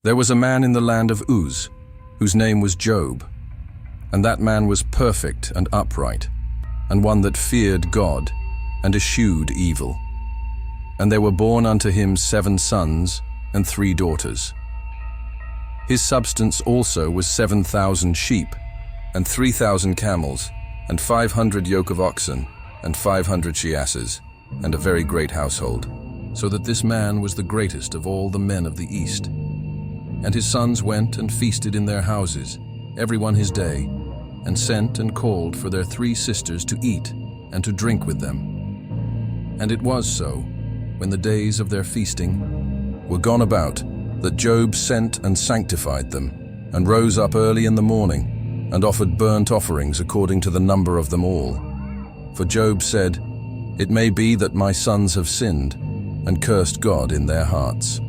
There was a man in the land of Uz, whose name was Job, and that man was perfect and upright, and one that feared God and eschewed evil. And there were born unto him 7 sons and 3 daughters. His substance also was 7,000 sheep, and 3,000 camels, and 500 yoke of oxen, and 500 she-asses, and a very great household, so that this man was the greatest of all the men of the east. And his sons went and feasted in their houses, every one his day, and sent and called for their 3 sisters to eat and to drink with them. And it was so, when the days of their feasting were gone about, that Job sent and sanctified them, and rose up early in the morning, and offered burnt offerings according to the number of them all. For Job said, "It may be that my sons have sinned, and cursed God in their hearts."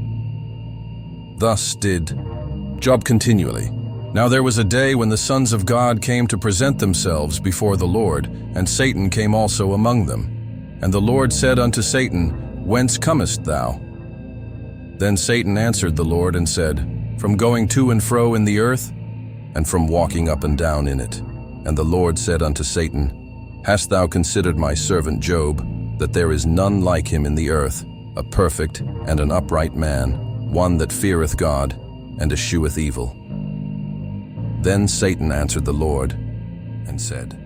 Thus did Job continually. Now there was a day when the sons of God came to present themselves before the Lord, and Satan came also among them. And the Lord said unto Satan, "Whence comest thou?" Then Satan answered the Lord and said, "From going to and fro in the earth, and from walking up and down in it." And the Lord said unto Satan, "Hast thou considered my servant Job, that there is none like him in the earth, a perfect and an upright man, one that feareth God, and escheweth evil?" Then Satan answered the Lord, and said,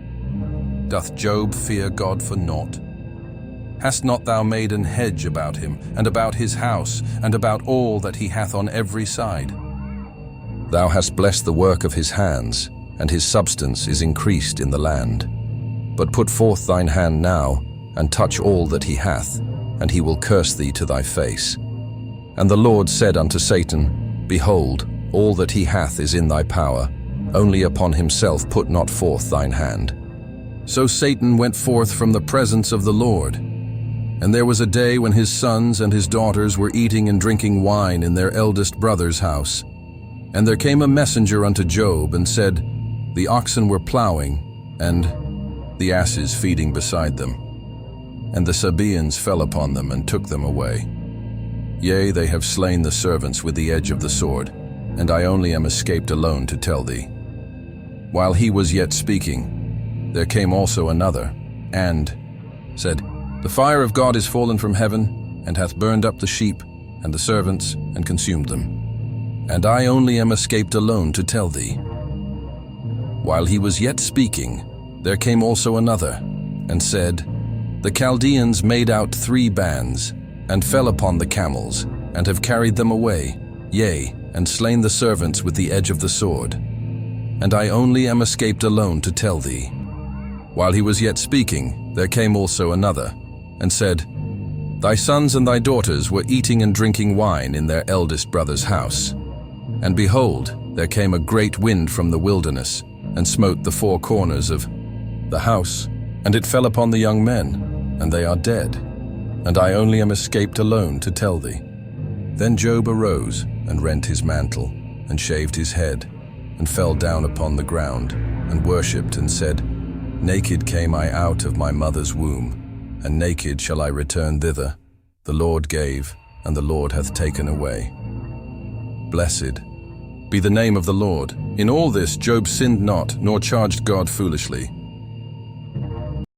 "Doth Job fear God for naught? Hast not thou made an hedge about him, and about his house, and about all that he hath on every side? Thou hast blessed the work of his hands, and his substance is increased in the land. But put forth thine hand now, and touch all that he hath, and he will curse thee to thy face." And the Lord said unto Satan, "Behold, all that he hath is in thy power, only upon himself put not forth thine hand." So Satan went forth from the presence of the Lord. And there was a day when his sons and his daughters were eating and drinking wine in their eldest brother's house. And there came a messenger unto Job, and said, "The oxen were plowing, and the asses feeding beside them. And the Sabaeans fell upon them, and took them away. Yea, they have slain the servants with the edge of the sword, and I only am escaped alone to tell thee." While he was yet speaking, there came also another, and said, "The fire of God is fallen from heaven, and hath burned up the sheep and the servants, and consumed them. And I only am escaped alone to tell thee." While he was yet speaking, there came also another, and said, "The Chaldeans made out 3 bands, and fell upon the camels, and have carried them away, yea, and slain the servants with the edge of the sword. And I only am escaped alone to tell thee." While he was yet speaking, there came also another, and said, "Thy sons and thy daughters were eating and drinking wine in their eldest brother's house. And behold, there came a great wind from the wilderness, and smote the 4 corners of the house, and it fell upon the young men, and they are dead. And I only am escaped alone to tell thee." Then Job arose, and rent his mantle, and shaved his head, and fell down upon the ground, and worshipped, and said, "Naked came I out of my mother's womb, and naked shall I return thither. The Lord gave, and the Lord hath taken away. Blessed be the name of the Lord." In all this Job sinned not, nor charged God foolishly.